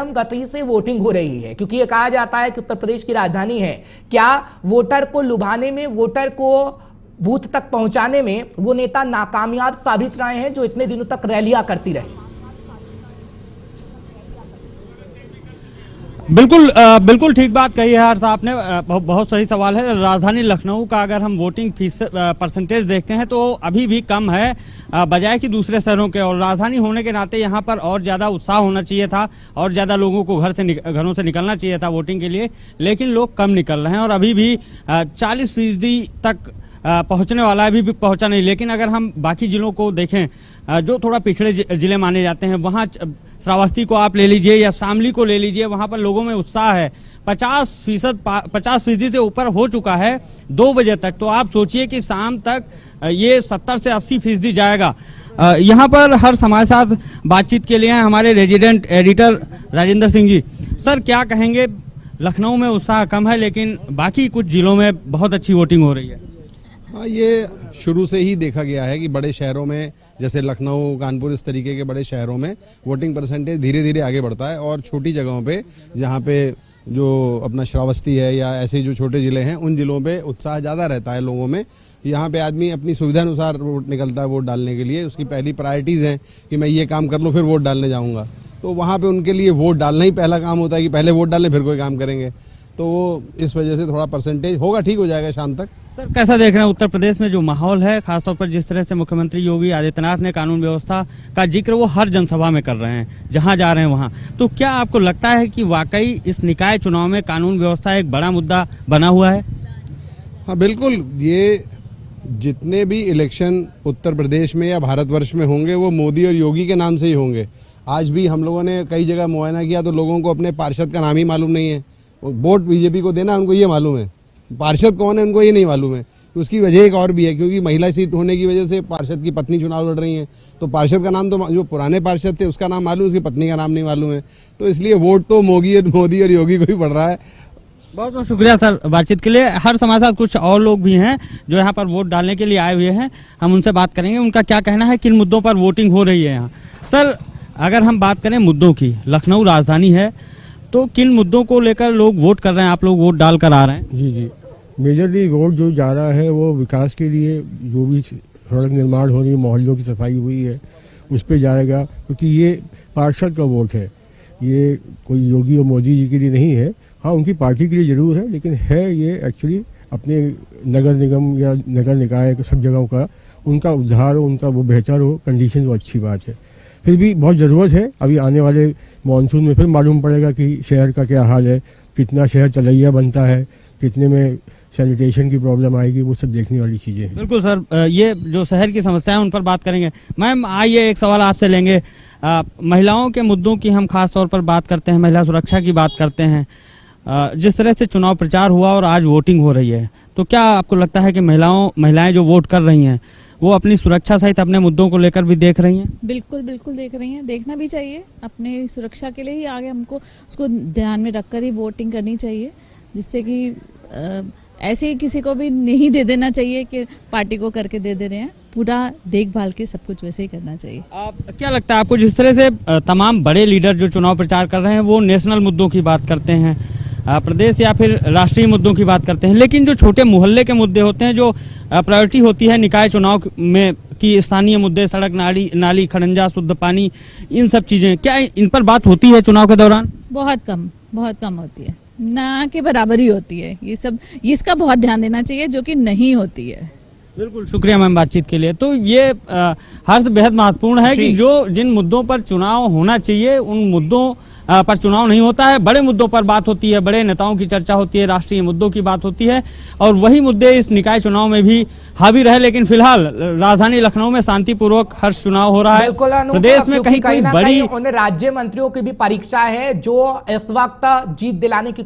गति से वोटिंग हो रही है, क्योंकि ये कहा जाता है कि उत्तर प्रदेश की राजधानी है। क्या वोटर को लुभाने में, वोटर को बूथ तक पहुंचाने में वो नेता नाकामयाब साबित रहे हैं जो इतने दिनों तक रैलियां करती रही? बिल्कुल ठीक बात कही है हर्ष आपने। बहुत सही सवाल है। राजधानी लखनऊ का अगर हम वोटिंग परसेंटेज देखते हैं तो अभी भी कम है बजाय कि दूसरे शहरों के, और राजधानी होने के नाते यहाँ पर और ज़्यादा उत्साह होना चाहिए था और ज़्यादा लोगों को घरों से निकलना चाहिए था वोटिंग के लिए, लेकिन लोग कम निकल रहे हैं और अभी भी 40% तक पहुंचने वाला है, अभी भी पहुंचा नहीं। लेकिन अगर हम बाकी जिलों को देखें जो थोड़ा पिछड़े जिले माने जाते हैं, वहाँ श्रावस्ती को आप ले लीजिए या शामली को ले लीजिए, वहाँ पर लोगों में उत्साह है। 50% से ऊपर हो चुका है 2 बजे तक। तो आप सोचिए कि शाम तक ये 70 से 80% जाएगा। यहाँ पर हर हमारे साथ बातचीत के लिए हैं हमारे resident editor Rajendra Singh ji. Sir, क्या कहेंगे? लखनऊ में उत्साह कम है लेकिन बाकी कुछ जिलों में बहुत अच्छी वोटिंग हो रही है। हाँ, ये शुरू से ही देखा गया है कि बड़े शहरों में जैसे लखनऊ, कानपुर, इस तरीके के बड़े शहरों में वोटिंग परसेंटेज धीरे धीरे आगे बढ़ता है, और छोटी जगहों पे जहाँ पे जो अपना श्रावस्ती है या ऐसे जो छोटे ज़िले हैं उन ज़िलों पे उत्साह ज़्यादा रहता है लोगों में। यहाँ पे आदमी अपनी सुविधा अनुसार निकलता है वोट डालने के लिए। उसकी पहली प्रायोरिटीज़ हैं कि मैं ये काम कर लूँ फिर वोट डालने जाऊँगा, तो वहाँ पर उनके लिए वोट डालना ही पहला काम होता है कि पहले वोट डालें फिर कोई काम करेंगे। तो इस वजह से थोड़ा परसेंटेज होगा, ठीक हो जाएगा शाम तक। सर, कैसा देख रहे हैं उत्तर प्रदेश में जो माहौल है, खासतौर पर जिस तरह से मुख्यमंत्री योगी आदित्यनाथ ने कानून व्यवस्था का जिक्र वो हर जनसभा में कर रहे हैं, जहां जा रहे हैं वहां, तो क्या आपको लगता है कि वाकई इस निकाय चुनाव में कानून व्यवस्था एक बड़ा मुद्दा बना हुआ है? हाँ बिल्कुल, ये जितने भी इलेक्शन उत्तर प्रदेश में या भारतवर्ष में होंगे वो मोदी और योगी के नाम से ही होंगे। आज भी हम लोगों ने कई जगह मुआयना किया तो लोगों को अपने पार्षद का नाम ही मालूम नहीं है। वोट बीजेपी को देना उनको ये मालूम है, पार्षद कौन है उनको ये नहीं मालूम है। उसकी वजह एक और भी है, क्योंकि महिला सीट होने की वजह से पार्षद की पत्नी चुनाव लड़ रही हैं, तो पार्षद का नाम तो जो पुराने पार्षद थे उसका नाम मालूम, उसकी पत्नी का नाम नहीं मालूम है। तो इसलिए वोट तो मोदी और योगी को ही पड़ रहा है। बहुत बहुत शुक्रिया सर बातचीत के लिए। हर हमारे साथ कुछ और लोग भी हैं जो यहाँ पर वोट डालने के लिए आए हुए हैं, हम उनसे बात करेंगे उनका क्या कहना है, किन मुद्दों पर वोटिंग हो रही है यहाँ। सर, अगर हम बात करें मुद्दों की, लखनऊ राजधानी है तो किन मुद्दों को लेकर लोग वोट कर रहे हैं? आप लोग वोट डाल कर आ रहे हैं? जी, मेजरली वोट जो जा रहा है वो विकास के लिए, जो भी सड़क निर्माण हो रही है, मोहल्लों की सफाई हुई है, उस पर जाएगा, क्योंकि ये पार्षद का वोट है, ये कोई योगी और मोदी जी के लिए नहीं है। हाँ, उनकी पार्टी के लिए जरूर है, लेकिन है ये एक्चुअली अपने नगर निगम या नगर निकाय सब जगहों का, उनका उद्धार हो, उनका वो बेहतर हो, कंडीशन वो अच्छी बात है। फिर भी बहुत ज़रूरत है, अभी आने वाले मानसून में फिर मालूम पड़ेगा कि शहर का क्या हाल है, कितना शहर तलैया बनता है, कितने में सैनिटेशन की प्रॉब्लम आएगी, वो सब देखने वाली चीज़ें हैं। बिल्कुल सर, ये जो शहर की समस्या है उन पर बात करेंगे। मैम, आइए एक सवाल आपसे लेंगे। महिलाओं के मुद्दों की हम खास तौर पर बात करते हैं, महिला सुरक्षा की बात करते हैं। जिस तरह से चुनाव प्रचार हुआ और आज वोटिंग हो रही है, तो क्या आपको लगता है कि महिलाएं जो वोट कर रही हैं वो अपनी सुरक्षा सहित अपने मुद्दों को लेकर भी देख रही हैं? बिल्कुल देख रही हैं, देखना भी चाहिए। अपने सुरक्षा के लिए ही आगे हमको उसको ध्यान में रखकर ही वोटिंग करनी चाहिए, जिससे कि ऐसे ही किसी को भी नहीं दे देना चाहिए कि पार्टी को करके दे दे रहे हैं। पूरा देखभाल के सब कुछ वैसे ही करना चाहिए। क्या लगता है आपको, जिस तरह से तमाम बड़े लीडर जो चुनाव प्रचार कर रहे हैं वो नेशनल मुद्दों की बात करते हैं, प्रदेश या फिर राष्ट्रीय मुद्दों की बात करते हैं, लेकिन जो छोटे मोहल्ले के मुद्दे होते हैं, जो प्रायोरिटी होती है निकाय चुनाव में कि स्थानीय मुद्दे, सड़क, नाली, खड़ंजा, शुद्ध पानी, इन सब चीजें, क्या इन पर बात होती है चुनाव के दौरान? बहुत कम होती है, ना के बराबर ही होती है। ये सब, इसका बहुत ध्यान देना चाहिए, जो कि नहीं होती है। बिल्कुल, शुक्रिया मैम बातचीत के लिए। तो ये हर्ष बेहद महत्वपूर्ण है कि जिन मुद्दों पर चुनाव होना चाहिए उन मुद्दों पर चुनाव नहीं होता है। बड़े मुद्दों पर बात होती है, बड़े नेताओं की चर्चा होती है, राष्ट्रीय मुद्दों की बात होती है, और वही मुद्दे इस निकाय चुनाव में भी हावी रहे। लेकिन फिलहाल राजधानी लखनऊ में शांतिपूर्वक हर्ष चुनाव हो रहा है। प्रदेश में कहीं कोई बड़ी राज्य मंत्रियों की भी परीक्षा है जो इस वक्त जीत दिलाने की